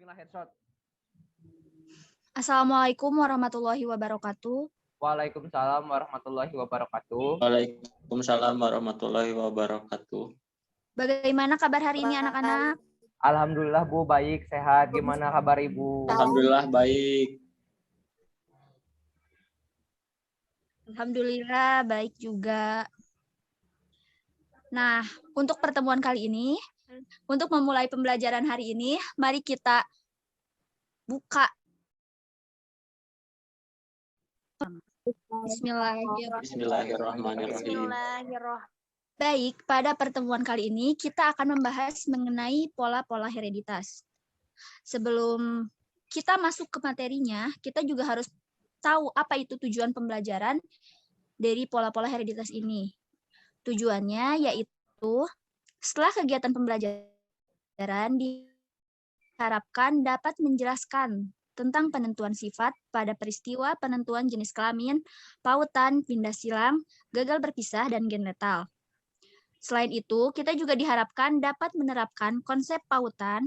Bismillah, headshot. Assalamualaikum warahmatullahi wabarakatuh. Waalaikumsalam warahmatullahi wabarakatuh. Waalaikumsalam warahmatullahi wabarakatuh. Bagaimana kabar hari ini anak-anak? Alhamdulillah Bu, baik, sehat. Gimana kabar Ibu? Alhamdulillah baik. Alhamdulillah baik juga. Nah, untuk pertemuan kali ini, untuk memulai pembelajaran hari ini, mari kita buka. Bismillahirrahmanirrahim. Baik, pada pertemuan kali ini kita akan membahas mengenai pola-pola hereditas. Sebelum kita masuk ke materinya, kita juga harus tahu apa itu tujuan pembelajaran dari pola-pola hereditas ini. Tujuannya yaitu setelah kegiatan pembelajaran diharapkan dapat menjelaskan tentang penentuan sifat pada peristiwa penentuan jenis kelamin, pautan, pindah silang, gagal berpisah, dan gen letal. Selain itu, kita juga diharapkan dapat menerapkan konsep pautan,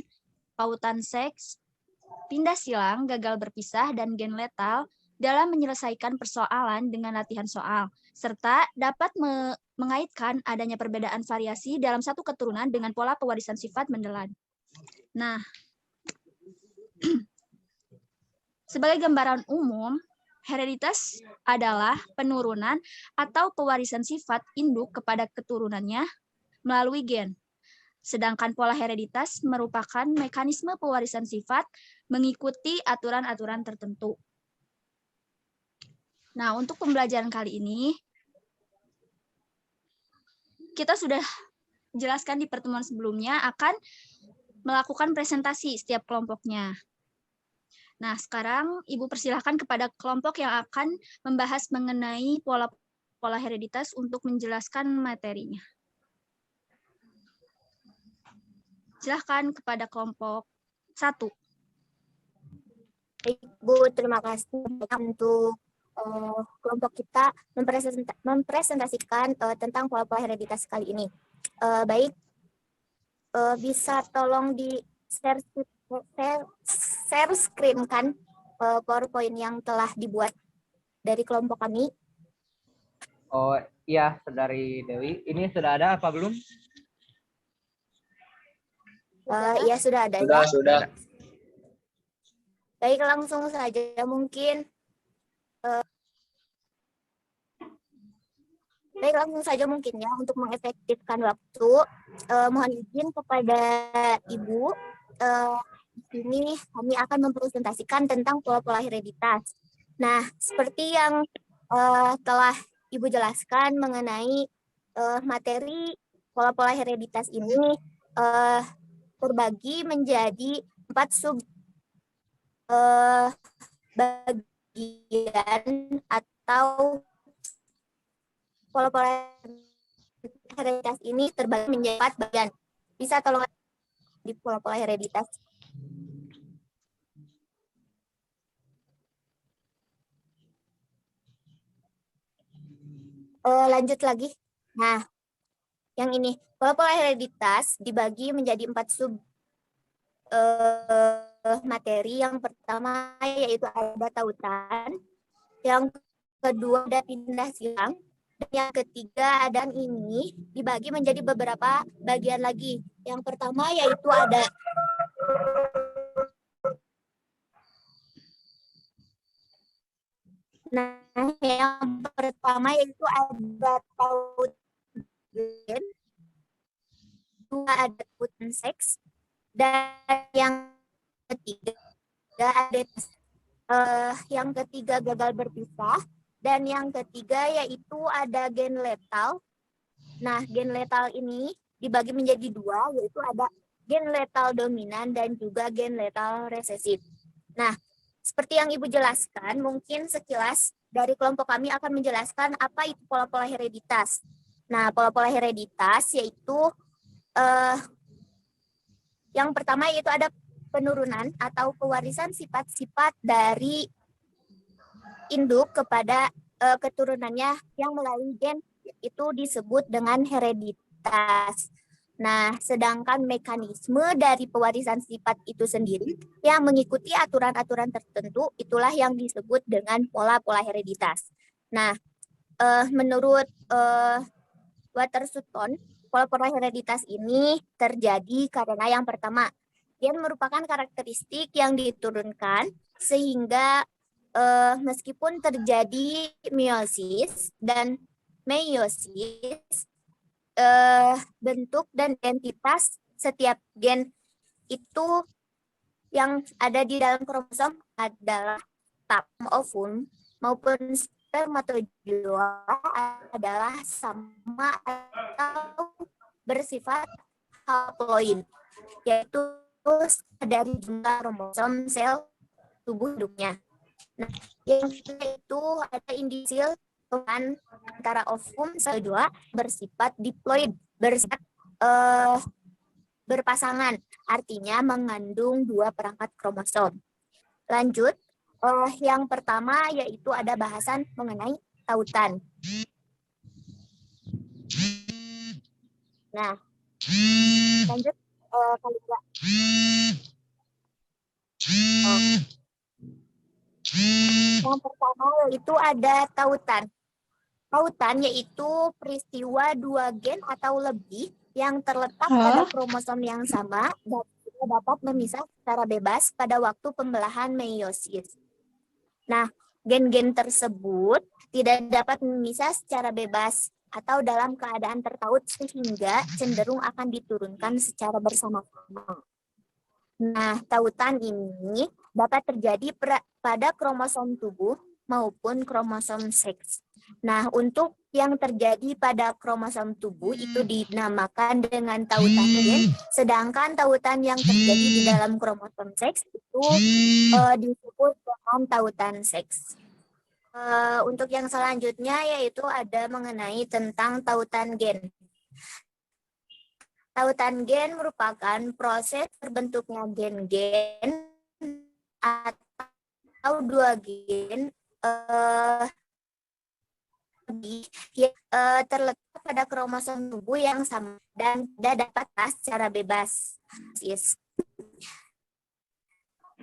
pautan seks, pindah silang, gagal berpisah, dan gen letal dalam menyelesaikan persoalan dengan latihan soal, serta dapat mengaitkan adanya perbedaan variasi dalam satu keturunan dengan pola pewarisan sifat mendelan. Nah, sebagai gambaran umum, hereditas adalah penurunan atau pewarisan sifat induk kepada keturunannya melalui gen. Sedangkan pola hereditas merupakan mekanisme pewarisan sifat mengikuti aturan-aturan tertentu. Nah, untuk pembelajaran kali ini, kita sudah jelaskan di pertemuan sebelumnya akan melakukan presentasi setiap kelompoknya. Nah, sekarang Ibu persilahkan kepada kelompok yang akan membahas mengenai pola-pola hereditas untuk menjelaskan materinya. Silahkan kepada kelompok 1. Ibu, terima kasih untuk kelompok kita mempresentasikan tentang pola-pola hereditas kali ini. Baik, bisa tolong di share screen kan PowerPoint yang telah dibuat dari kelompok kami. Oh iya, Saudari Dewi. Ini sudah ada apa belum? Ya sudah ada. Sudah. Baik, langsung saja mungkin. Baik, langsung saja mungkin ya untuk mengefektifkan waktu. Mohon izin kepada Ibu. Di sini kami akan mempresentasikan tentang pola-pola hereditas. Nah, seperti yang telah Ibu jelaskan mengenai materi pola-pola hereditas ini terbagi menjadi 4 sub bagian atau pola-pola hereditas ini terbagi menjadi 4 bagian. Bisa tolong di pola-pola hereditas. Lanjut lagi. Nah, yang ini pola-pola hereditas dibagi menjadi 4 sub materi. Yang pertama yaitu ada tautan, yang kedua ada pindah silang, dan yang ketiga ada ini dibagi menjadi beberapa bagian lagi. Yang pertama yaitu ada yang pertama yaitu ada tautan, dua ada tautan seks, dan yang ketiga ada yang ketiga gagal berpisah, dan yang ketiga yaitu ada gen letal. Nah, gen letal ini dibagi menjadi 2, yaitu ada gen letal dominan dan juga gen letal resesif. Nah, seperti yang Ibu jelaskan, mungkin sekilas dari kelompok kami akan menjelaskan apa itu pola-pola hereditas. Nah, pola-pola hereditas yaitu yang pertama yaitu ada penurunan atau pewarisan sifat-sifat dari induk kepada keturunannya yang melalui gen, itu disebut dengan hereditas. Nah, sedangkan mekanisme dari pewarisan sifat itu sendiri yang mengikuti aturan-aturan tertentu itulah yang disebut dengan pola-pola hereditas. Nah, menurut Waterston, pola-pola hereditas ini terjadi karena yang pertama, gen merupakan karakteristik yang diturunkan sehingga meskipun terjadi meiosis dan meiosis, bentuk dan identitas setiap gen itu yang ada di dalam kromosom adalah ovum maupun spermatozoa adalah sama atau bersifat haploid, yaitu dari jumlah kromosom sel tubuh induknya. Nah, yang itu ada indisil dengan antara ovum sel 2 bersifat diploid, bersifat berpasangan, artinya mengandung 2 perangkat kromosom. Lanjut, yang pertama yaitu ada bahasan mengenai tautan. Nah, lanjut kali dua. Yang pertama yaitu ada tautan. Tautan yaitu peristiwa 2 gen atau lebih yang terletak pada kromosom yang sama dan dapat memisah secara bebas pada waktu pembelahan meiosis. Nah, gen-gen tersebut tidak dapat memisah secara bebas atau dalam keadaan tertaut sehingga cenderung akan diturunkan secara bersama-sama. Nah, tautan ini dapat terjadi pada kromosom tubuh maupun kromosom seks. Nah, untuk yang terjadi pada kromosom tubuh itu dinamakan dengan tautan gen, sedangkan tautan yang terjadi di dalam kromosom seks itu disebut dengan tautan seks. Untuk yang selanjutnya yaitu ada mengenai tentang tautan gen. Tautan gen merupakan proses terbentuknya gen-gen atau 2 gen terletak pada kromosom tubuh yang sama dan tidak dapat secara bebas.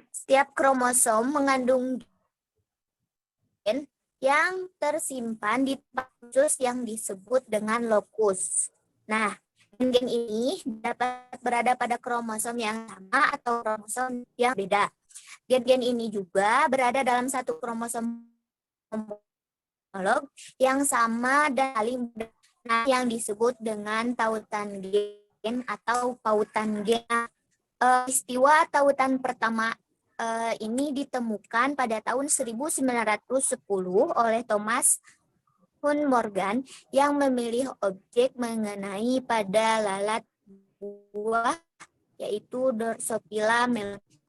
Setiap kromosom mengandung gen yang tersimpan di tempat khusus yang disebut dengan lokus. Nah, gen ini dapat berada pada kromosom yang sama atau kromosom yang beda. Gen-gen ini juga berada dalam satu kromosom homolog yang sama dan saling berbeda, yang disebut dengan tautan gen atau pautan gen. Peristiwa tautan pertama ini ditemukan pada tahun 1910 oleh Thomas Hunt Morgan yang memilih objek mengenai pada lalat buah yaitu Drosophila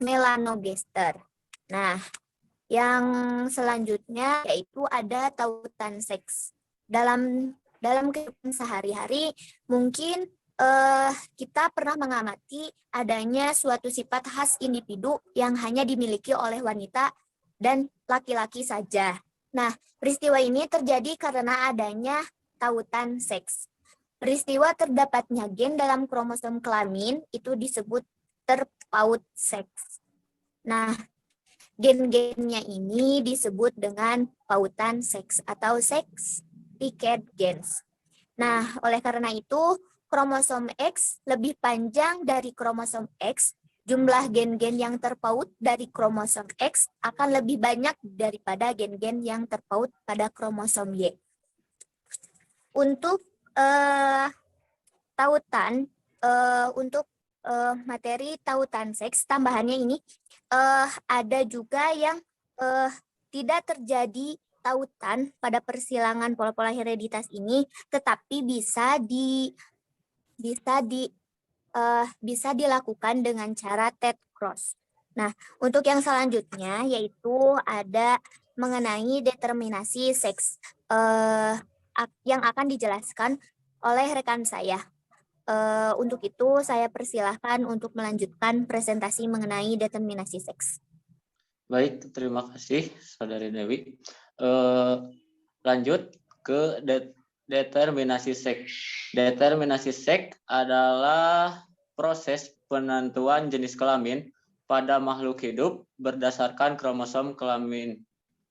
melanogester. Nah, yang selanjutnya yaitu ada tautan seks. Dalam kehidupan sehari-hari mungkin kita pernah mengamati adanya suatu sifat khas individu yang hanya dimiliki oleh wanita dan laki-laki saja. Nah, peristiwa ini terjadi karena adanya tautan seks. Peristiwa terdapatnya gen dalam kromosom kelamin itu disebut terpaut seks. Nah, gen-gennya ini disebut dengan pautan seks atau sex linked gens. Nah, oleh karena itu, kromosom X lebih panjang dari kromosom X, jumlah gen-gen yang terpaut dari kromosom X akan lebih banyak daripada gen-gen yang terpaut pada kromosom Y. Untuk tautan, untuk materi tautan seks, tambahannya ini ada juga yang tidak terjadi tautan pada persilangan pola-pola hereditas ini, tetapi bisa dilakukan dengan cara Ted cross. Nah, untuk yang selanjutnya yaitu ada mengenai determinasi seks yang akan dijelaskan oleh rekan saya. Untuk itu saya persilahkan untuk melanjutkan presentasi mengenai determinasi seks. Baik, terima kasih Saudari Dewi. Lanjut ke Determinasi seks. Determinasi seks adalah proses penentuan jenis kelamin pada makhluk hidup berdasarkan kromosom kelamin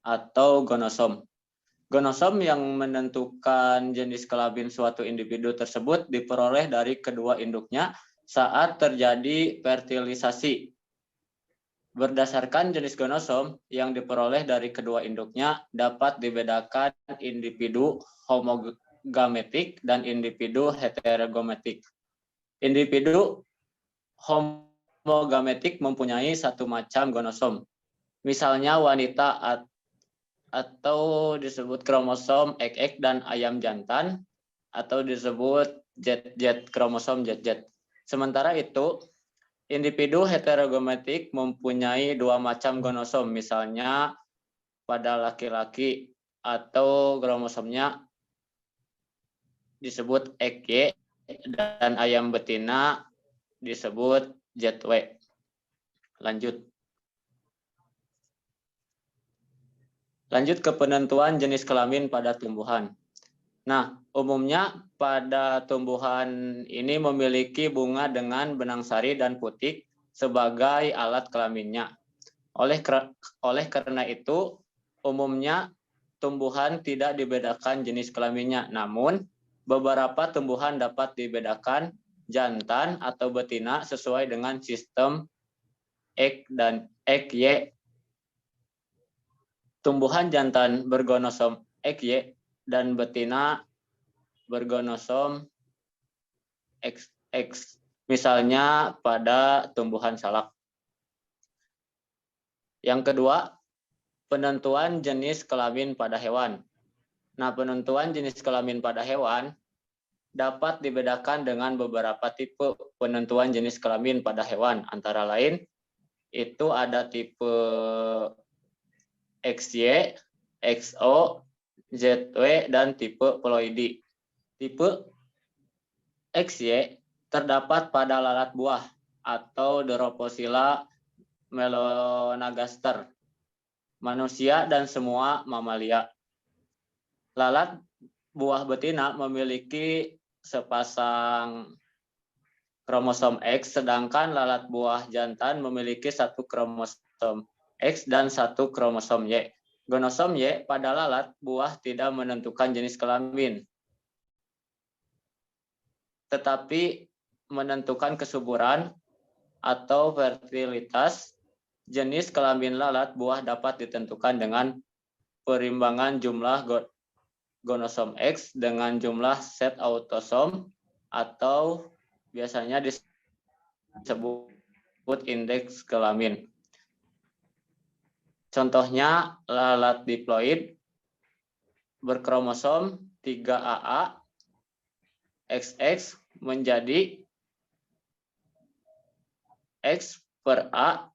atau gonosom. Gonosom yang menentukan jenis kelamin suatu individu tersebut diperoleh dari kedua induknya saat terjadi fertilisasi. Berdasarkan jenis gonosom yang diperoleh dari kedua induknya dapat dibedakan individu homogametik dan individu heterogametik. Individu homogametik mempunyai satu macam gonosom. Misalnya wanita atau disebut kromosom XX dan ayam jantan atau disebut ZZ kromosom ZZ. Sementara itu individu heterogametik mempunyai dua macam gonosom, misalnya pada laki-laki atau kromosomnya disebut XY dan ayam betina disebut ZW. Lanjut ke penentuan jenis kelamin pada tumbuhan. Nah, umumnya pada tumbuhan ini memiliki bunga dengan benang sari dan putik sebagai alat kelaminnya. Oleh karena itu, umumnya tumbuhan tidak dibedakan jenis kelaminnya. Namun, beberapa tumbuhan dapat dibedakan jantan atau betina sesuai dengan sistem X dan XY. Tumbuhan jantan bergonosom XY dan betina bergonosom XX, misalnya pada tumbuhan salak. Yang kedua, penentuan jenis kelamin pada hewan. Nah, penentuan jenis kelamin pada hewan dapat dibedakan dengan beberapa tipe penentuan jenis kelamin pada hewan. Antara lain, itu ada tipe XY, XO, ZW, dan tipe ploidi. Tipe XY terdapat pada lalat buah atau Drosophila melanogaster, manusia dan semua mamalia. Lalat buah betina memiliki sepasang kromosom X, sedangkan lalat buah jantan memiliki satu kromosom X dan satu kromosom Y. Gonosom Y pada lalat buah tidak menentukan jenis kelamin, tetapi menentukan kesuburan atau fertilitas. Jenis kelamin lalat buah dapat ditentukan dengan perimbangan jumlah gonosom X dengan jumlah set autosom atau biasanya disebut indeks kelamin. Contohnya lalat diploid berkromosom 3AA XX menjadi X per A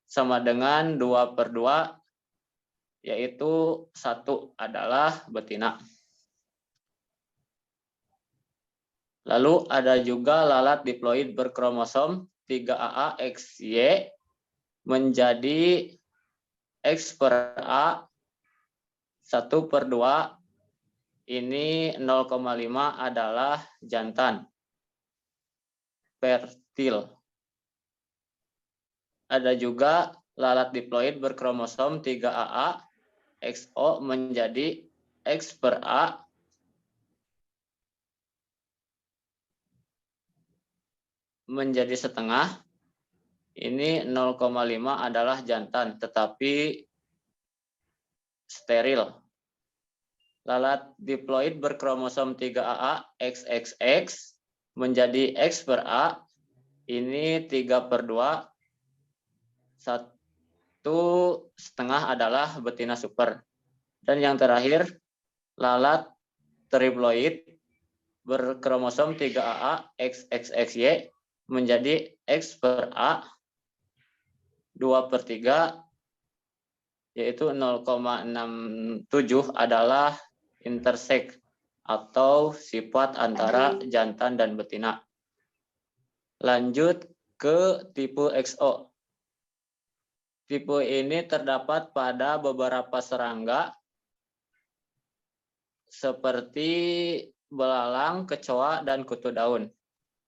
sama dengan 2/2, yaitu 1 adalah betina. Lalu ada juga lalat diploid berkromosom 3AA XY menjadi X per A 1/2, ini 0,5 adalah jantan fertil. Ada juga lalat diploid berkromosom 3AA XO menjadi X per A menjadi setengah, ini 0,5 adalah jantan tetapi steril. Lalat diploid berkromosom 3AA XXX menjadi X per A, ini 3/2, 1/2 adalah betina super. Dan yang terakhir, lalat triploid berkromosom 3AA XXXY menjadi X per A 2/3, yaitu 0,67 adalah intersex atau sifat antara jantan dan betina. Lanjut ke tipe XO. Tipe ini terdapat pada beberapa serangga seperti belalang, kecoa, dan kutu daun.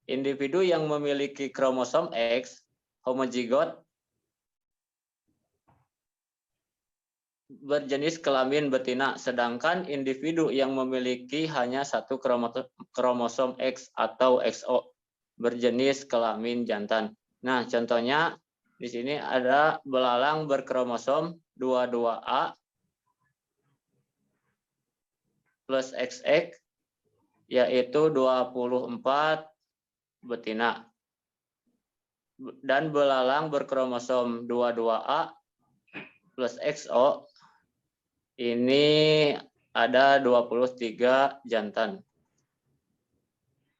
Individu yang memiliki kromosom X, homozigot, berjenis kelamin betina, sedangkan individu yang memiliki hanya satu kromosom X atau XO, berjenis kelamin jantan. Nah, contohnya di sini ada belalang berkromosom 22A plus XX, yaitu 24 betina. Dan belalang berkromosom 22A plus XO, ini ada 23 jantan.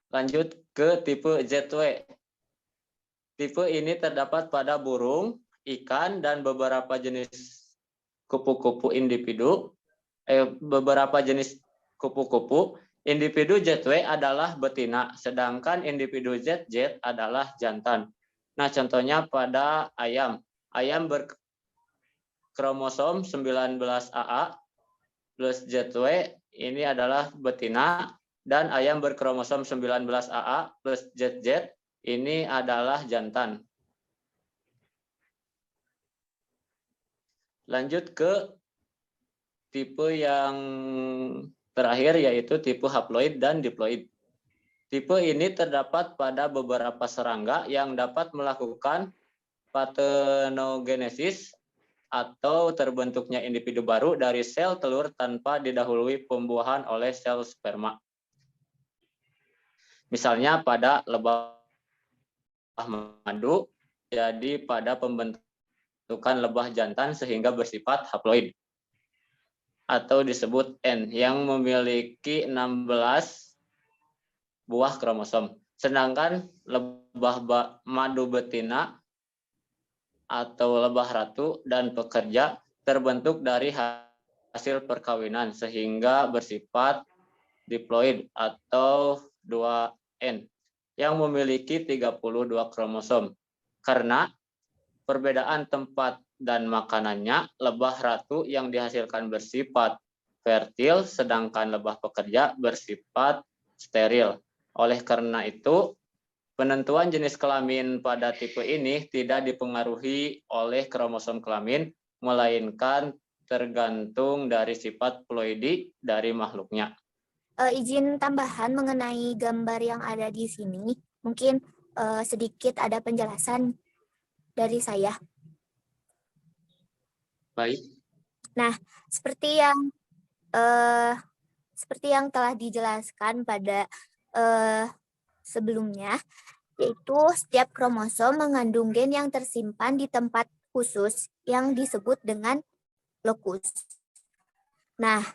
Lanjut ke tipe ZW. Tipe ini terdapat pada burung, ikan, dan beberapa jenis kupu-kupu individu. Beberapa jenis kupu-kupu. Individu ZW adalah betina, sedangkan individu ZZ adalah jantan. Nah, contohnya pada ayam. Ayam berkromosom 19AA plus ZW, ini adalah betina, dan ayam berkromosom 19AA plus ZZ, ini adalah jantan. Lanjut ke tipe yang terakhir, yaitu tipe haploid dan diploid. Tipe ini terdapat pada beberapa serangga yang dapat melakukan parthenogenesis atau terbentuknya individu baru dari sel telur tanpa didahului pembuahan oleh sel sperma. Misalnya pada lebah madu, jadi pada pembentukan lebah jantan sehingga bersifat haploid atau disebut N yang memiliki 16 buah kromosom. Sedangkan lebah madu betina atau lebah ratu dan pekerja terbentuk dari hasil perkawinan sehingga bersifat diploid atau 2N yang memiliki 32 kromosom. Karena perbedaan tempat dan makanannya, lebah ratu yang dihasilkan bersifat fertil, sedangkan lebah pekerja bersifat steril. Oleh karena itu, penentuan jenis kelamin pada tipe ini tidak dipengaruhi oleh kromosom kelamin, melainkan tergantung dari sifat ploidi dari makhluknya. Izin tambahan mengenai gambar yang ada di sini, mungkin sedikit ada penjelasan dari saya. Baik. Nah, seperti yang telah dijelaskan pada sebelumnya, yaitu setiap kromosom mengandung gen yang tersimpan di tempat khusus yang disebut dengan lokus. Nah,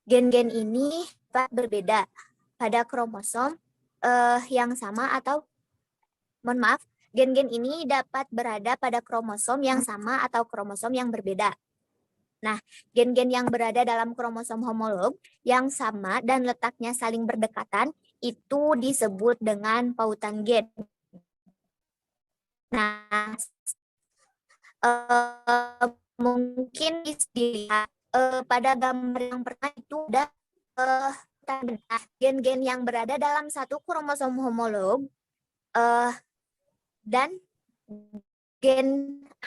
gen-gen ini dapat berbeda pada kromosom yang sama atau, mohon maaf, gen-gen ini dapat berada pada kromosom yang sama atau kromosom yang berbeda. Nah, gen-gen yang berada dalam kromosom homolog yang sama dan letaknya saling berdekatan itu disebut dengan pautan gen. Nah, mungkin dilihat pada gambar yang pertama itu ada gen-gen yang berada dalam satu kromosom homolog dan gen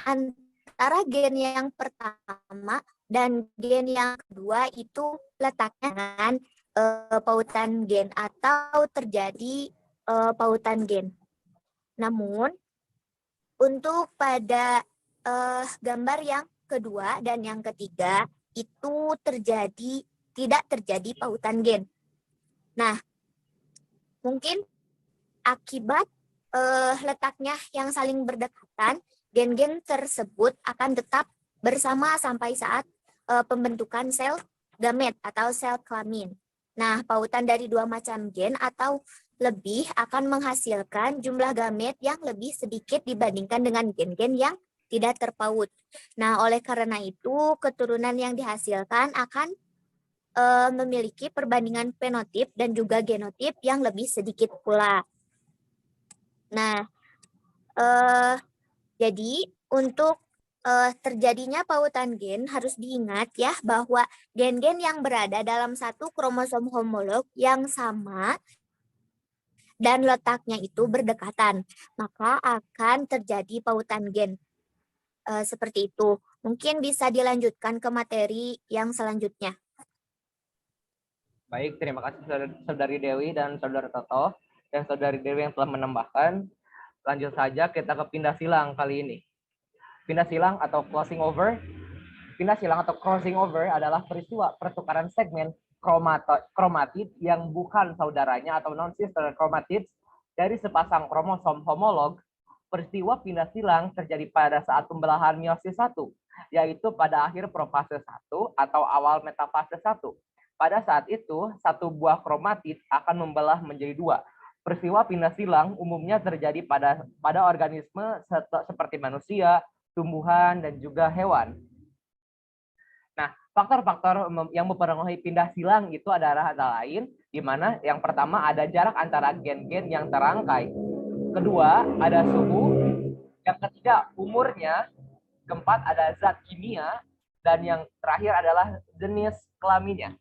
antara gen yang pertama dan gen yang kedua itu letaknya dengan pautan gen atau terjadi pautan gen. Namun untuk pada gambar yang kedua dan yang ketiga itu tidak terjadi pautan gen. Nah, mungkin akibat letaknya yang saling berdekatan, gen-gen tersebut akan tetap bersama sampai saat pembentukan sel gamet atau sel kelamin. Nah, pautan dari dua macam gen atau lebih akan menghasilkan jumlah gamet yang lebih sedikit dibandingkan dengan gen-gen yang tidak terpaut. Nah, oleh karena itu, keturunan yang dihasilkan akan memiliki perbandingan fenotip dan juga genotip yang lebih sedikit pula. Nah, jadi untuk terjadinya pautan gen harus diingat ya bahwa gen-gen yang berada dalam satu kromosom homolog yang sama dan letaknya itu berdekatan, maka akan terjadi pautan gen. Seperti itu. Mungkin bisa dilanjutkan ke materi yang selanjutnya. Baik, terima kasih Saudari Dewi dan Saudara Toto dan Saudari Dewi yang telah menambahkan. Lanjut saja kita ke pindah silang kali ini. Pindah silang atau crossing over. Pindah silang atau crossing over adalah peristiwa pertukaran segmen kromatid yang bukan saudaranya atau non-sister chromatids dari sepasang kromosom homolog. Peristiwa pindah silang terjadi pada saat pembelahan meiosis 1, yaitu pada akhir profase 1 atau awal metafase 1. Pada saat itu, satu buah kromatid akan membelah menjadi 2. Peristiwa pindah silang umumnya terjadi pada organisme seperti manusia, tumbuhan, dan juga hewan. Nah, faktor-faktor yang mempengaruhi pindah silang itu adalah antara lain, di mana yang pertama ada jarak antara gen-gen yang terangkai. Kedua, ada suhu. Yang ketiga, umurnya. Keempat, ada zat kimia. Dan yang terakhir adalah jenis kelaminnya.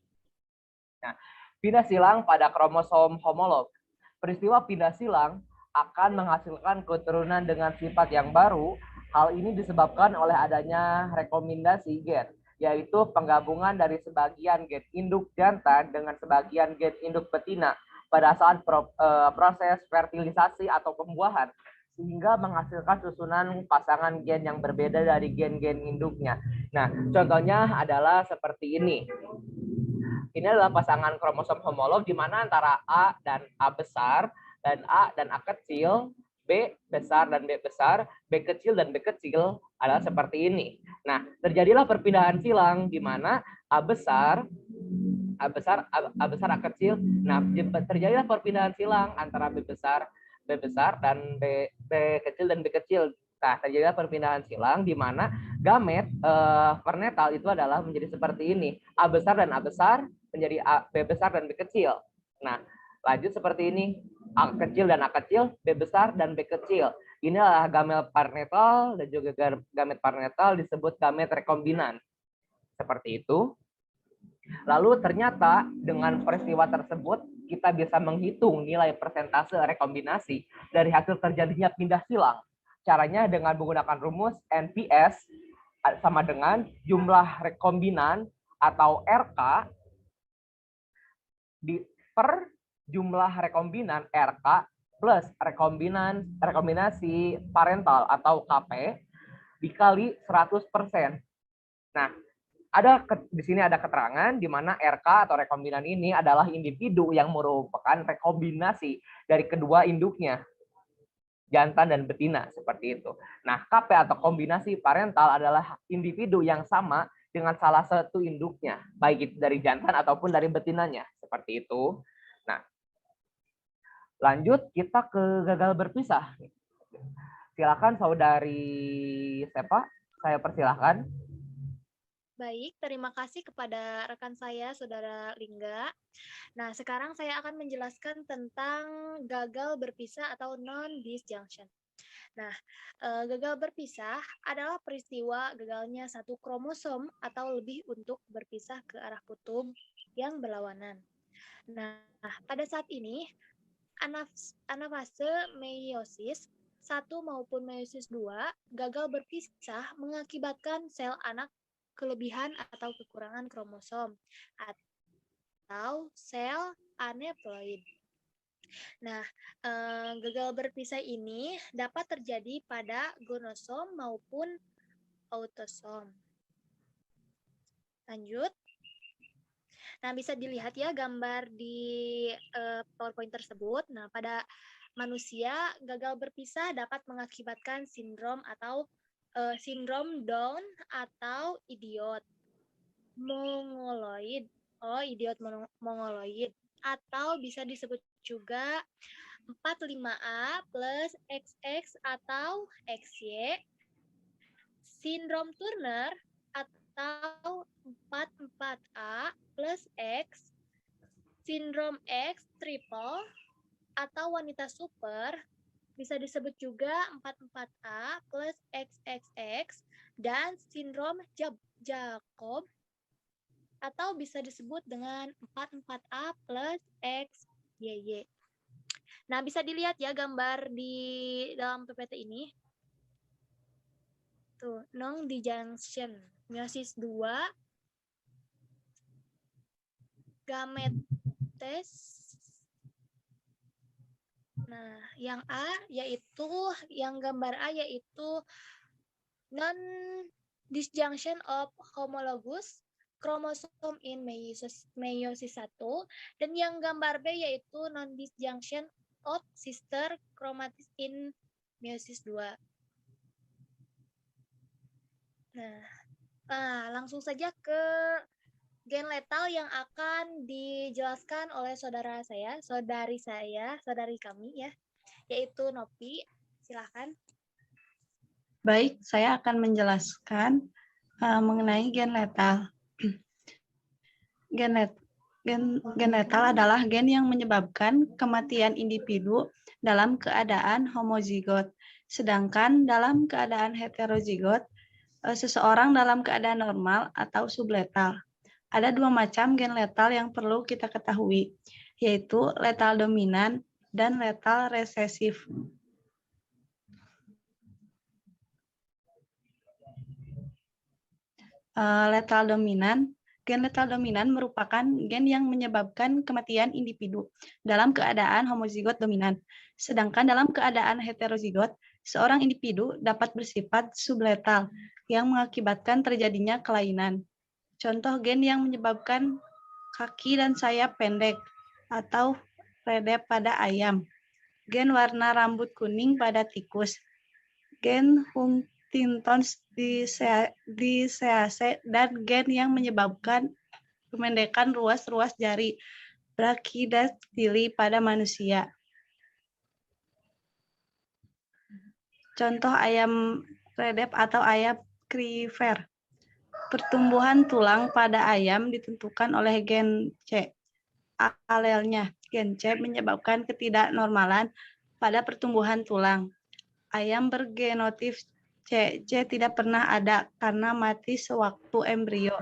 Nah, pindah silang pada kromosom homolog. Peristiwa pindah silang akan menghasilkan keturunan dengan sifat yang baru. Hal ini disebabkan oleh adanya rekomendasi gen, yaitu penggabungan dari sebagian gen induk jantan dengan sebagian gen induk betina pada saat proses fertilisasi atau pembuahan, sehingga menghasilkan susunan pasangan gen yang berbeda dari gen-gen induknya. Nah, contohnya adalah seperti ini. Ini adalah pasangan kromosom homolog di mana antara A dan A besar dan A dan A kecil, B besar dan B besar, B kecil dan B kecil adalah seperti ini. Nah, terjadilah perpindahan silang di mana A besar, A kecil. Nah, terjadilah perpindahan silang antara B besar dan B kecil dan B kecil. Nah, terjadilah perpindahan silang di mana gamet pernetal itu adalah menjadi seperti ini. A besar dan A besar menjadi B besar dan B kecil. Nah, lanjut seperti ini. A kecil dan A kecil, B besar dan B kecil. Ini adalah gamet parnetal dan juga gamet parnetal disebut gamet rekombinan. Seperti itu. Lalu ternyata dengan peristiwa tersebut kita bisa menghitung nilai persentase rekombinasi dari hasil terjadinya pindah silang. Caranya dengan menggunakan rumus NPS sama dengan jumlah rekombinan atau RK per jumlah rekombinan RK plus rekombinasi parental atau KP dikali 100%. Nah, di sini ada keterangan di mana RK atau rekombinan ini adalah individu yang merupakan rekombinasi dari kedua induknya, jantan dan betina, seperti itu. Nah, KP atau kombinasi parental adalah individu yang sama dengan salah satu induknya, baik itu dari jantan ataupun dari betinanya, seperti itu. Nah, lanjut kita ke gagal berpisah. Silakan Saudari Sepa, saya persilahkan. Baik, terima kasih kepada rekan saya, Saudara Lingga. Nah, sekarang saya akan menjelaskan tentang gagal berpisah atau non-disjunction. Nah, gagal berpisah adalah peristiwa gagalnya satu kromosom atau lebih untuk berpisah ke arah kutub yang berlawanan. Nah, pada saat ini, anafase meiosis 1 maupun meiosis 2 gagal berpisah mengakibatkan sel anak kelebihan atau kekurangan kromosom atau sel aneploid. Nah, gagal berpisah ini dapat terjadi pada gonosom maupun autosom. Lanjut. Nah, bisa dilihat ya gambar di PowerPoint tersebut. Nah, pada manusia gagal berpisah dapat mengakibatkan sindrom atau sindrom Down atau idiot mongoloid. Idiot mongoloid atau bisa disebut juga 45A plus XX atau XY, sindrom Turner atau 44A plus X, sindrom X triple atau wanita super, bisa disebut juga 44A plus XXX, dan sindrom Jacob atau bisa disebut dengan 44A plus XYY. Nah, bisa dilihat ya gambar di dalam PPT ini. Tuh, non-disjunction meiosis 2 gametes. Nah, yang A yaitu yang gambar A yaitu non-disjunction of homologous kromosom in meiosis 1 dan yang gambar B yaitu non-disjunction of sister chromatis in meiosis 2. Nah, langsung saja ke gen letal yang akan dijelaskan oleh saudari kami ya, yaitu Nopi. Silahkan. Baik, saya akan menjelaskan mengenai gen letal. Gen letal adalah gen yang menyebabkan kematian individu dalam keadaan homozigot. Sedangkan dalam keadaan heterozigot, seseorang dalam keadaan normal atau subletal. Ada dua macam gen letal yang perlu kita ketahui, yaitu letal dominan dan letal resesif. Gen letal dominan merupakan gen yang menyebabkan kematian individu dalam keadaan homozigot dominan. Sedangkan dalam keadaan heterozigot, seorang individu dapat bersifat subletal yang mengakibatkan terjadinya kelainan. Contoh gen yang menyebabkan kaki dan sayap pendek atau redep pada ayam, gen warna rambut kuning pada tikus, gen Huntington's disease, dan gen yang menyebabkan kependekan ruas-ruas jari brachydactyly pada manusia. Contoh ayam redep atau ayam kriver. Pertumbuhan tulang pada ayam ditentukan oleh gen C. Alelnya, gen C menyebabkan ketidaknormalan pada pertumbuhan tulang. Ayam bergenotip C tidak pernah ada karena mati sewaktu embrio.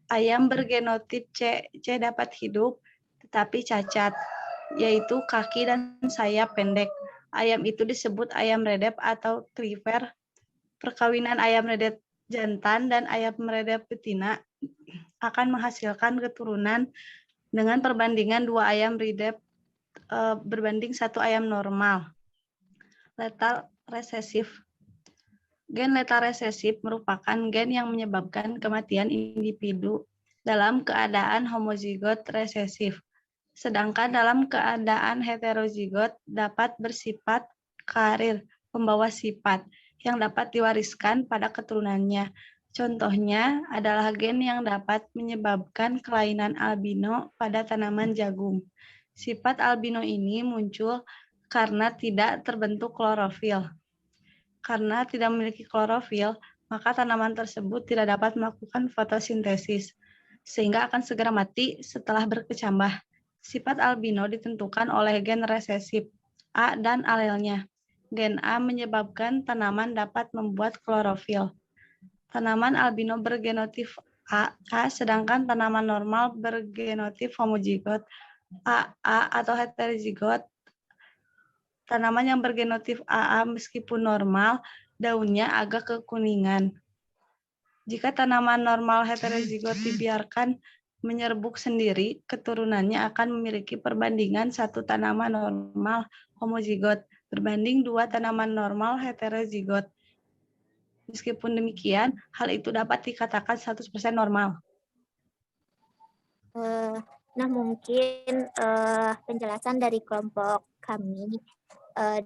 Ayam bergenotip C dapat hidup tetapi cacat, yaitu kaki dan sayap pendek. Ayam itu disebut ayam redep atau kriver. Perkawinan ayam redep jantan dan ayam redep betina akan menghasilkan keturunan dengan perbandingan 2 ayam redep berbanding 1 ayam normal. Letal resesif. Gen letal resesif merupakan gen yang menyebabkan kematian individu dalam keadaan homozigot resesif. Sedangkan dalam keadaan heterozigot dapat bersifat karir, pembawa sifat, yang dapat diwariskan pada keturunannya. Contohnya adalah gen yang dapat menyebabkan kelainan albino pada tanaman jagung. Sifat albino ini muncul karena tidak terbentuk klorofil. Karena tidak memiliki klorofil, maka tanaman tersebut tidak dapat melakukan fotosintesis, sehingga akan segera mati setelah berkecambah. Sifat albino ditentukan oleh gen resesif A dan alelnya. Gen A menyebabkan tanaman dapat membuat klorofil. Tanaman albino bergenotip A, sedangkan tanaman normal bergenotip homozigot AA atau heterozigot. Tanaman yang bergenotip AA meskipun normal, daunnya agak kekuningan. Jika tanaman normal heterozigot dibiarkan menyerbuk sendiri, keturunannya akan memiliki perbandingan 1 tanaman normal homozigot berbanding 2 tanaman normal heterozigot. Meskipun demikian, hal itu dapat dikatakan 100% normal. Nah, mungkin penjelasan dari kelompok kami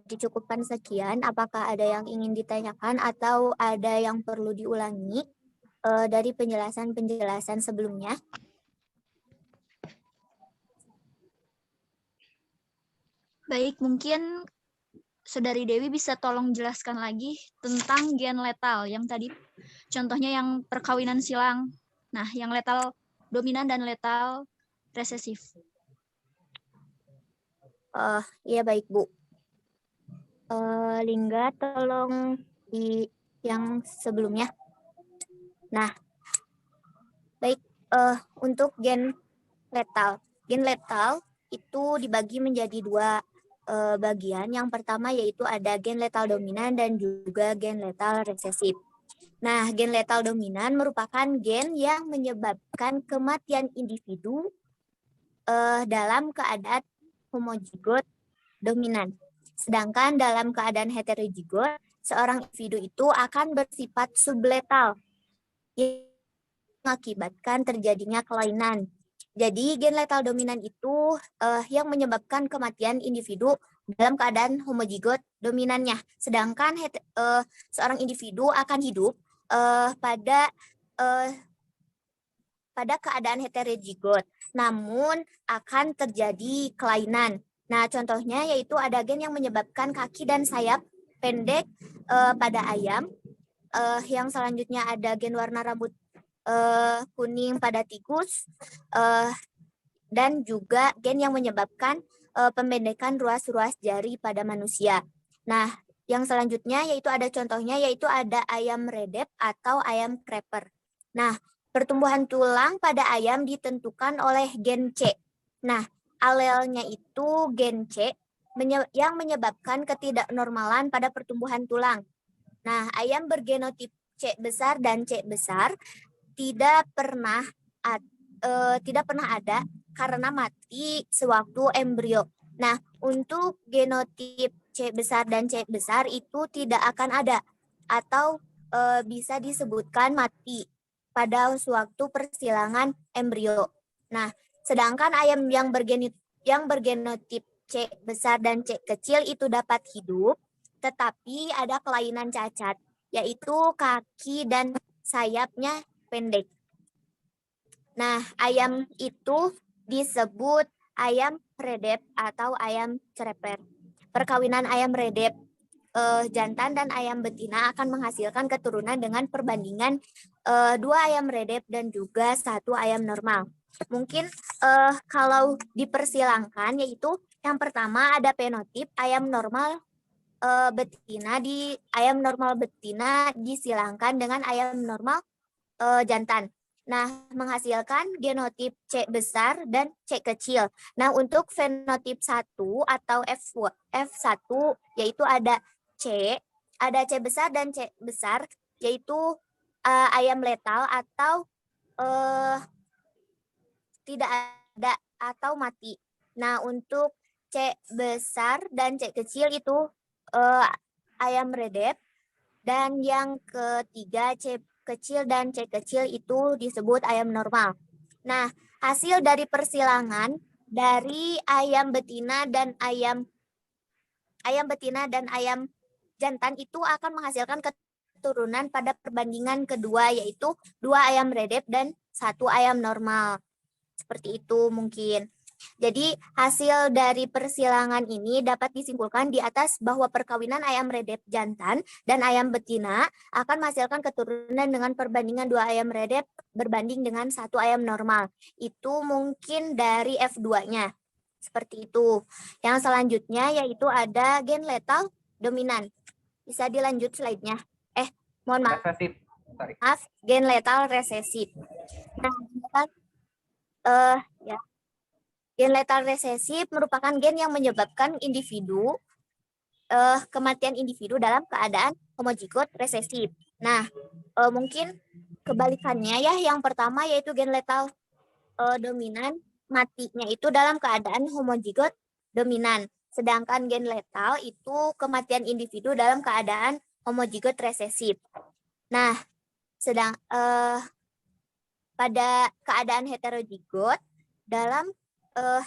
dicukupkan sekian. Apakah ada yang ingin ditanyakan atau ada yang perlu diulangi dari penjelasan-penjelasan sebelumnya? Baik, mungkin Saudari Dewi bisa tolong jelaskan lagi tentang gen letal yang tadi contohnya yang perkawinan silang. Nah, yang letal dominan dan letal resesif. Iya baik Bu. Lingga tolong di yang sebelumnya. Nah, baik, untuk gen letal. Gen letal itu dibagi menjadi dua bagian. Yang pertama yaitu ada gen letal dominan dan juga gen letal resesif. Nah, gen letal dominan merupakan gen yang menyebabkan kematian individu dalam keadaan homozigot dominan. Sedangkan dalam keadaan heterozigot, seorang individu itu akan bersifat subletal yang mengakibatkan terjadinya kelainan. Jadi gen letal dominan itu yang menyebabkan kematian individu dalam keadaan homozigot dominannya. Sedangkan seorang individu akan hidup pada keadaan heterozigot, namun akan terjadi kelainan. Nah, contohnya yaitu ada gen yang menyebabkan kaki dan sayap pendek pada ayam. Yang selanjutnya ada gen warna rambut kuning pada tikus, dan juga gen yang menyebabkan pembendekan ruas-ruas jari pada manusia. Nah, yang selanjutnya yaitu ada contohnya yaitu ada ayam redep atau ayam creeper. Nah, pertumbuhan tulang pada ayam ditentukan oleh gen C. Nah, alelnya itu gen C yang menyebabkan ketidaknormalan pada pertumbuhan tulang. Nah, ayam bergenotip C besar dan C besar tidak pernah ada karena mati sewaktu embrio. Nah, untuk genotip C besar dan C besar itu tidak akan ada atau bisa disebutkan mati pada sewaktu persilangan embrio. Nah, sedangkan ayam yang bergenotip C besar dan C kecil itu dapat hidup, tetapi ada kelainan cacat, yaitu kaki dan sayapnya pendek. Nah, ayam itu disebut ayam redep atau ayam creeper. Perkawinan ayam redep jantan dan ayam betina akan menghasilkan keturunan dengan perbandingan 2 ayam redep dan juga 1 ayam normal. Mungkin kalau dipersilangkan yaitu yang pertama ada fenotip ayam normal ayam normal betina disilangkan dengan ayam normal jantan. Nah, menghasilkan genotip C besar dan C kecil. Nah, untuk fenotip 1 atau F1 yaitu ada C besar dan C besar yaitu ayam letal atau tidak ada atau mati. Nah, untuk C besar dan C kecil itu ayam redep, dan yang ketiga C kecil dan C kecil itu disebut ayam normal. Nah, hasil dari persilangan dari ayam betina dan ayam jantan itu akan menghasilkan keturunan pada perbandingan kedua yaitu 2 ayam redep dan 1 ayam normal. Seperti itu mungkin. Jadi hasil dari persilangan ini dapat disimpulkan di atas bahwa perkawinan ayam redep jantan dan ayam betina akan menghasilkan keturunan dengan perbandingan 2 ayam redep berbanding dengan 1 ayam normal. Itu mungkin dari F2-nya. Seperti itu. Yang selanjutnya yaitu ada gen letal dominan. Bisa dilanjut slide-nya. Mohon maaf. Resesif. Sorry. Gen letal resesif. Nah, ya. Gen letal resesif merupakan gen yang menyebabkan kematian individu dalam keadaan homozigot resesif. Nah, mungkin kebalikannya ya, yang pertama yaitu gen letal dominan, matinya itu dalam keadaan homozigot dominan. Sedangkan gen letal itu kematian individu dalam keadaan homozigot resesif. Nah, pada keadaan heterozigot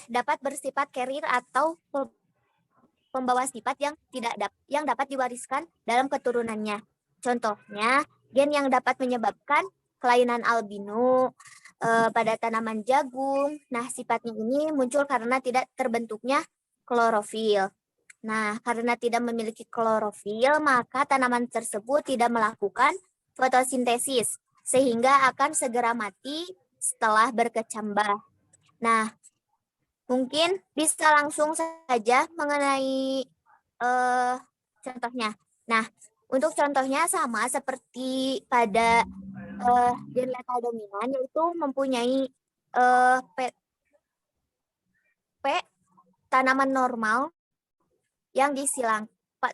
dapat bersifat carrier atau pembawa sifat yang dapat diwariskan dalam keturunannya. Contohnya, gen yang dapat menyebabkan kelainan albino pada tanaman jagung. Nah, sifatnya ini muncul karena tidak terbentuknya klorofil. Nah, karena tidak memiliki klorofil, maka tanaman tersebut tidak melakukan fotosintesis, sehingga akan segera mati setelah berkecambah. Nah, mungkin bisa langsung saja mengenai contohnya. Nah, untuk contohnya sama seperti pada gen letal dominan, yaitu mempunyai P tanaman normal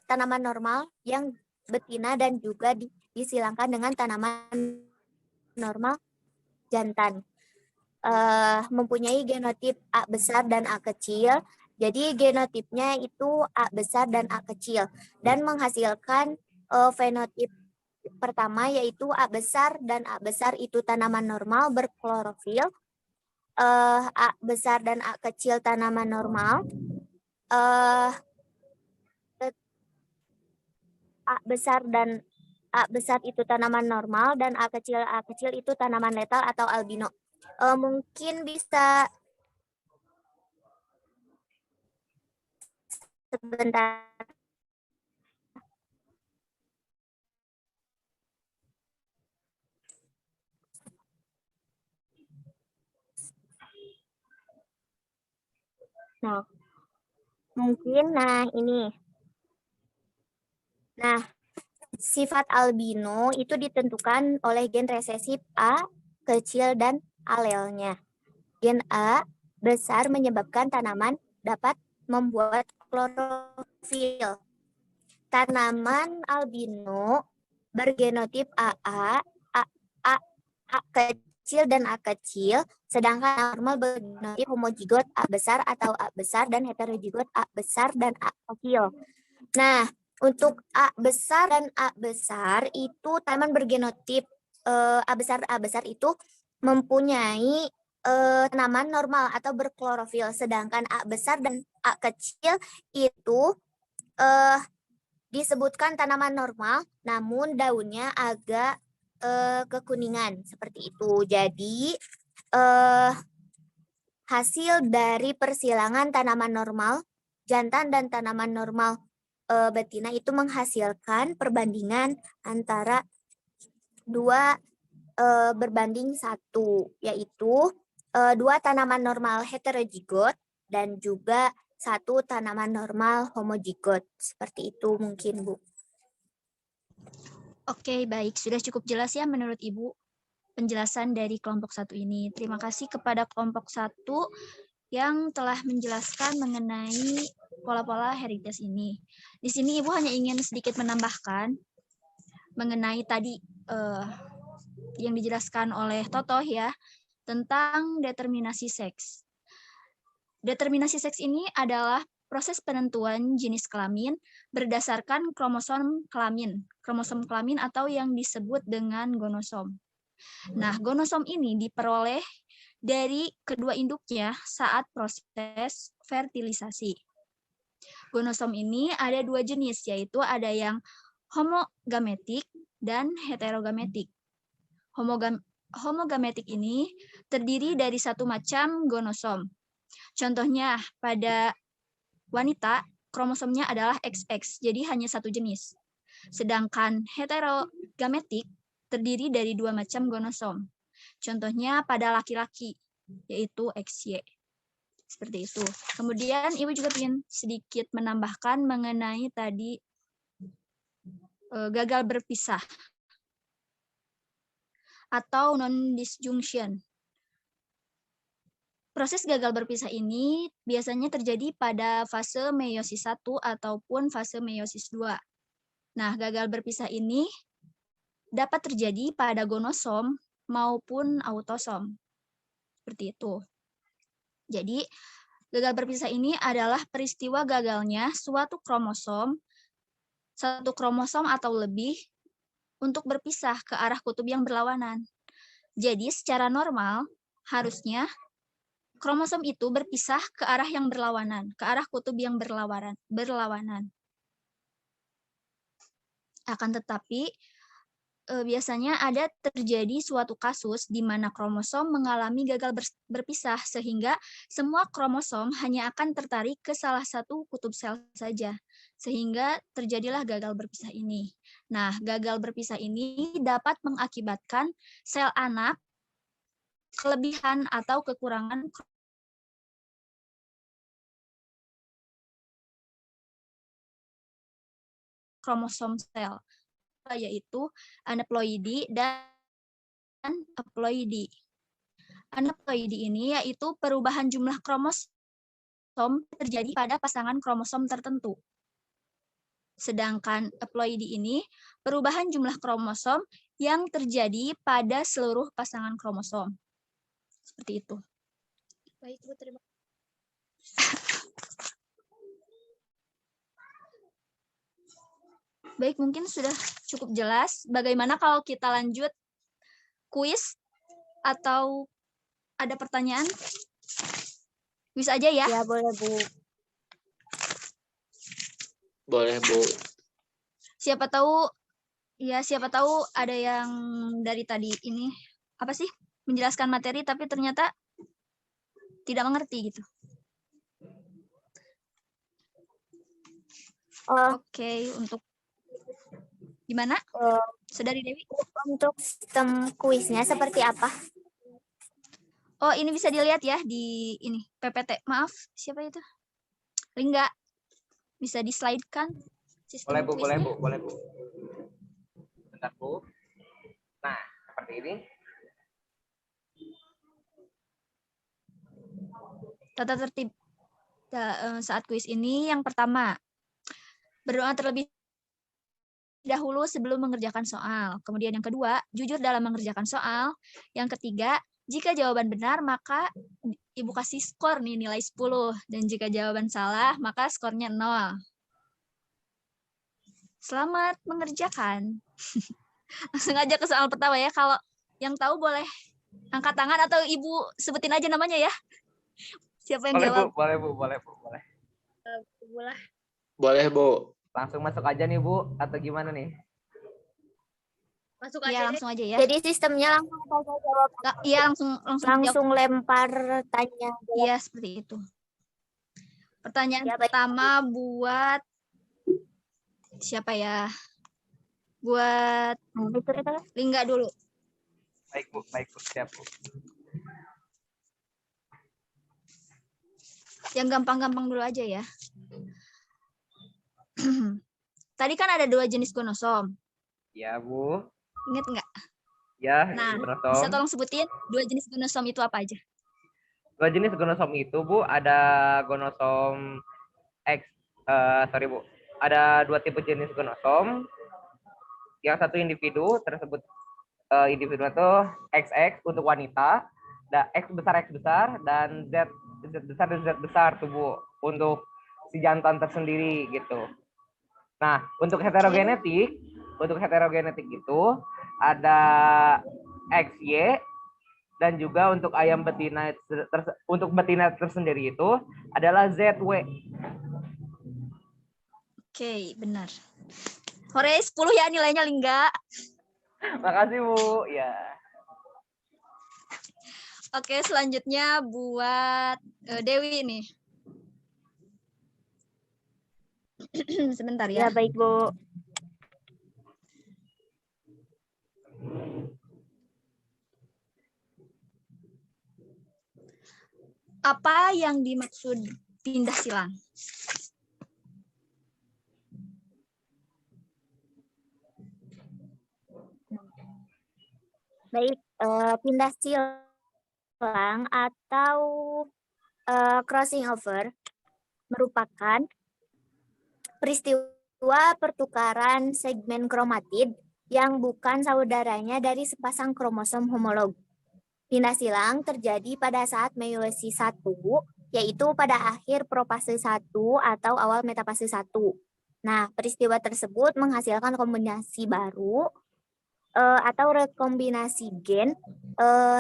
tanaman normal yang betina dan juga disilangkan dengan tanaman normal jantan. Mempunyai genotip A besar dan A kecil. Jadi genotipnya itu A besar dan A kecil dan menghasilkan fenotip pertama yaitu A besar, dan A besar itu tanaman normal berklorofil. A besar dan A kecil tanaman normal. A besar itu tanaman normal dan A kecil itu tanaman letal atau albino. Mungkin bisa sebentar. Nah, mungkin ini. Nah, sifat albino itu ditentukan oleh gen resesif A kecil dan alelnya. Gen A besar menyebabkan tanaman dapat membuat klorofil. Tanaman albino bergenotip AA, A kecil dan A kecil, sedangkan normal bergenotip homozigot A besar atau A besar dan heterozigot A besar dan A kecil. Nah, untuk A besar dan A besar itu tanaman bergenotip A besar itu mempunyai tanaman normal atau berklorofil, sedangkan A besar dan A kecil itu disebutkan tanaman normal, namun daunnya agak kekuningan seperti itu. Jadi hasil dari persilangan tanaman normal jantan dan tanaman normal betina itu menghasilkan perbandingan antara dua berbanding satu, yaitu dua tanaman normal heterozigot dan juga satu tanaman normal homozigot. Seperti itu mungkin, Bu. Oke, baik. Sudah cukup jelas ya menurut Ibu penjelasan dari kelompok 1 ini. Terima kasih kepada kelompok 1 yang telah menjelaskan mengenai pola-pola heritage ini. Di sini Ibu hanya ingin sedikit menambahkan mengenai tadi yang dijelaskan oleh Totoh ya, tentang determinasi seks. Determinasi seks ini adalah proses penentuan jenis kelamin berdasarkan kromosom kelamin atau yang disebut dengan gonosom. Nah, gonosom ini diperoleh dari kedua induknya saat proses fertilisasi. Gonosom ini ada dua jenis, yaitu ada yang homogametik dan heterogametik. Homogametik ini terdiri dari satu macam gonosom. Contohnya pada wanita, kromosomnya adalah XX, jadi hanya satu jenis. Sedangkan heterogametik terdiri dari dua macam gonosom. Contohnya pada laki-laki, yaitu XY. Seperti itu. Kemudian Ibu juga ingin sedikit menambahkan mengenai tadi gagal berpisah atau non-disjunction. Proses gagal berpisah ini biasanya terjadi pada fase meiosis 1 ataupun fase meiosis 2. Nah, gagal berpisah ini dapat terjadi pada gonosom maupun autosom. Seperti itu. Jadi, gagal berpisah ini adalah peristiwa gagalnya suatu kromosom, satu kromosom atau lebih, untuk berpisah ke arah kutub yang berlawanan. Jadi, secara normal, harusnya kromosom itu berpisah ke arah yang berlawanan, ke arah kutub yang berlawanan. Akan tetapi, biasanya ada terjadi suatu kasus di mana kromosom mengalami gagal berpisah, sehingga semua kromosom hanya akan tertarik ke salah satu kutub sel saja, sehingga terjadilah gagal berpisah ini. Nah, gagal berpisah ini dapat mengakibatkan sel anak kelebihan atau kekurangan kromosom sel, yaitu aneuploidi dan Aneuploidy. Aneuploidy ini yaitu perubahan jumlah kromosom terjadi pada pasangan kromosom tertentu. Sedangkan euploidy ini perubahan jumlah kromosom yang terjadi pada seluruh pasangan kromosom. Seperti itu. Baik, Bu, terima Baik, mungkin sudah cukup jelas. Bagaimana kalau kita lanjut kuis atau ada pertanyaan? Kuis aja ya. Ya, boleh, Bu. Boleh, Bu. Siapa tahu ada yang dari tadi ini apa sih menjelaskan materi tapi ternyata tidak mengerti gitu. Oke, untuk gimana? Saudari Dewi? Untuk sistem kuisnya seperti apa? Oh, ini bisa dilihat ya di ini PPT. Maaf, siapa itu? Lingga. Bisa di-slide-kan sistem Boleh Bu, boleh kuisnya? Bu, boleh Bu. Bentar Bu. Nah, seperti ini. Tata tertib saat kuis ini yang pertama, berdoa terlebih dahulu sebelum mengerjakan soal. Kemudian yang kedua, jujur dalam mengerjakan soal. Yang ketiga, jika jawaban benar maka Ibu kasih skor nih nilai 10 dan jika jawaban salah maka skornya 0. Selamat mengerjakan. Langsung aja ke soal pertama ya. Kalau yang tahu boleh angkat tangan atau Ibu sebutin aja namanya ya. Siapa yang Boleh Bu, jawab? boleh Bu, boleh Bu, boleh. boleh. Boleh, Bu. Langsung masuk aja nih Bu, atau gimana nih? Masuk Iya, aja deh. langsung aja ya. Jadi sistemnya langsung tanya jawab, Iya, langsung jawab. lempar tanya jawab. Iya, seperti itu. Pertanyaan Ya, baik. pertama buat siapa ya? Buat Lingga dulu. Baik Bu, siap Bu. Yang gampang-gampang dulu aja ya. Tadi kan ada 2 jenis gonosom. Ya Bu. Ingat nggak? Ya, Nah, gonosom. bisa tolong sebutin 2 jenis gonosom itu apa aja? 2 jenis gonosom itu Bu, ada gonosom X, sorry Bu, ada 2 tipe jenis gonosom. Yang satu individu tersebut individu itu XX untuk wanita, X besar dan Z besar tuh Bu untuk si jantan tersendiri gitu. Nah, untuk heterogenetik itu ada XY dan juga untuk ayam betina untuk betina tersendiri itu adalah ZW. Oke, benar. Hore 10 ya nilainya Lingga. Makasih Bu. Ya. Oke, selanjutnya buat Dewi nih. Sebentar ya. Ya, baik, Bu. Apa yang dimaksud pindah silang? Baik, pindah silang atau crossing over merupakan peristiwa pertukaran segmen kromatid yang bukan saudaranya dari sepasang kromosom homolog. Pindah silang terjadi pada saat meiosis 1, yaitu pada akhir profase 1 atau awal metafase 1. Nah, peristiwa tersebut menghasilkan kombinasi baru atau rekombinasi gen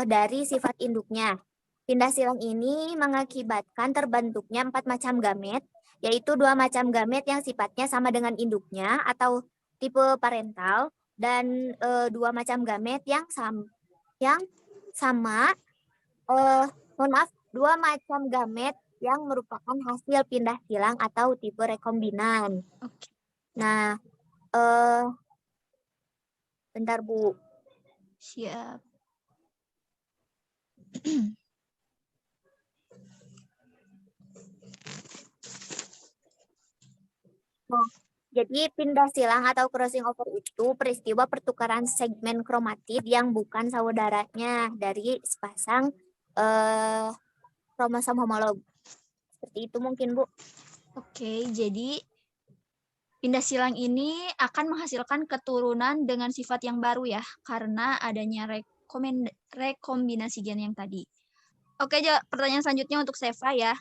dari sifat induknya. Pindah silang ini mengakibatkan terbentuknya 4 macam gamet, yaitu 2 macam gamet yang sifatnya sama dengan induknya atau tipe parental, dan 2 macam gamet yang sama, 2 macam gamet yang merupakan hasil pindah silang atau tipe rekombinan. Oke. Nah, bentar Bu. Siap. Nah, Jadi pindah silang atau crossing over itu peristiwa pertukaran segmen kromatid yang bukan saudaranya dari sepasang kromosom homolog. Seperti itu mungkin, Bu. Oke, jadi pindah silang ini akan menghasilkan keturunan dengan sifat yang baru ya, karena adanya rekombinasi gen yang tadi. Oke, pertanyaan selanjutnya untuk Seva ya.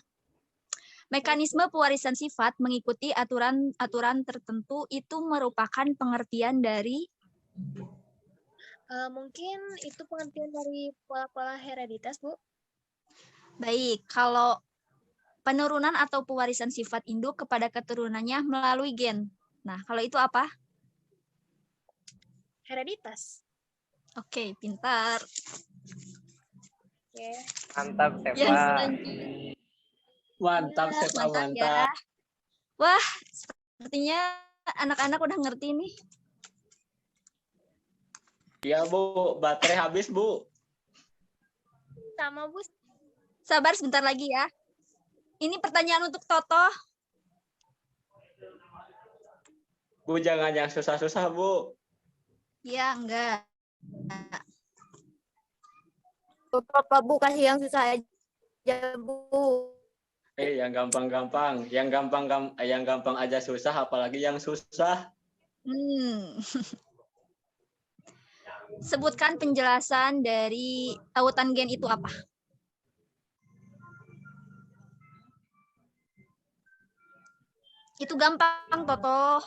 Mekanisme pewarisan sifat mengikuti aturan tertentu itu merupakan pengertian dari Mungkin itu pengertian dari pola-pola hereditas, Bu. baik, kalau penurunan atau pewarisan sifat induk kepada keturunannya melalui gen. Nah, kalau itu apa? Hereditas. Oke, pintar. Oke. Mantap, Yang Seva. selanjutnya Mantap, ya, Seva, mantap ya. mantap. Wah, sepertinya anak-anak udah ngerti nih. Iya, Bu. Baterai habis, Bu. Sama, Bu. Sabar sebentar lagi ya. Ini pertanyaan untuk Toto. Bu, jangan yang susah-susah, Bu. Ya, enggak. Bapak, Bu, kasih yang susah aja, Bu. Yang gampang-gampang. Yang gampang aja susah, apalagi yang susah. Sebutkan penjelasan dari tautan gen itu apa? Itu gampang, Toto.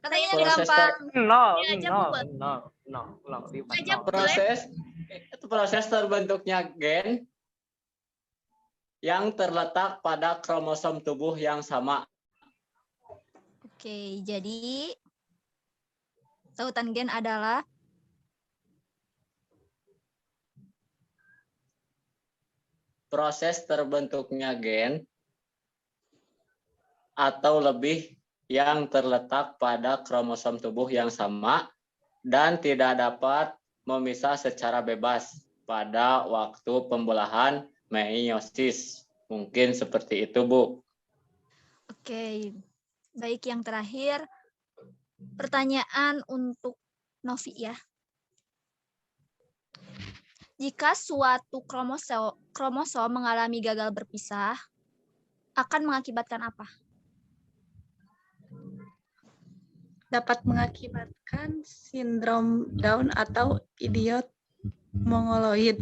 Katanya yang Proses gampang. Ini aja, Bu. No. proses terbentuknya gen yang terletak pada kromosom tubuh yang sama. Oke, jadi tautan gen adalah Proses terbentuknya gen atau lebih yang terletak pada kromosom tubuh yang sama dan tidak dapat memisah secara bebas pada waktu pembelahan meiosis. Mungkin seperti itu, Bu. Oke. Baik, yang terakhir pertanyaan untuk Novi ya. Jika suatu kromosom mengalami gagal berpisah, akan mengakibatkan apa? Dapat mengakibatkan sindrom Down atau idiot mongoloid.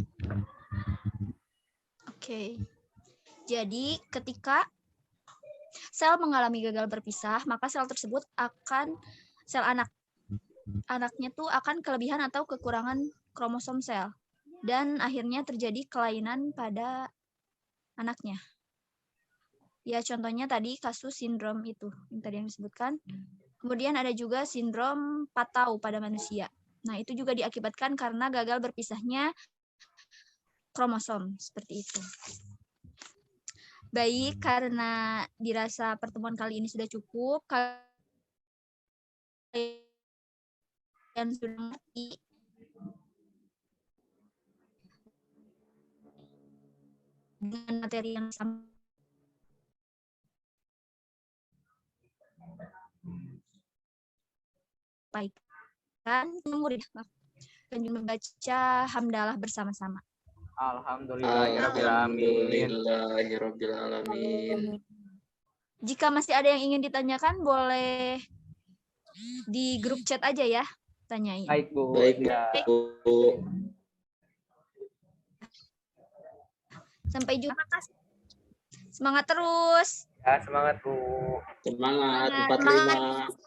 Oke. Jadi ketika sel mengalami gagal berpisah, maka sel tersebut akan sel anaknya tuh akan kelebihan atau kekurangan kromosom sel dan akhirnya terjadi kelainan pada anaknya. Ya contohnya tadi kasus sindrom itu yang tadi yang disebutkan. Kemudian ada juga sindrom Patau pada manusia. Nah, itu juga diakibatkan karena gagal berpisahnya kromosom seperti itu. Baik, karena dirasa pertemuan kali ini sudah cukup, kalian sudah mengerti dengan materi yang sama. Baikkan murid dan juga membaca hamdalah bersama-sama. Alhamdulillahirrabbilalamin. Jika masih ada yang ingin ditanyakan, boleh di grup chat aja ya, tanyain. Baik, Bu. Baik, Ya. Bu. Sampai jumpa. Semangat terus. Ya, semangat, Bu. Semangat Semangat. 45.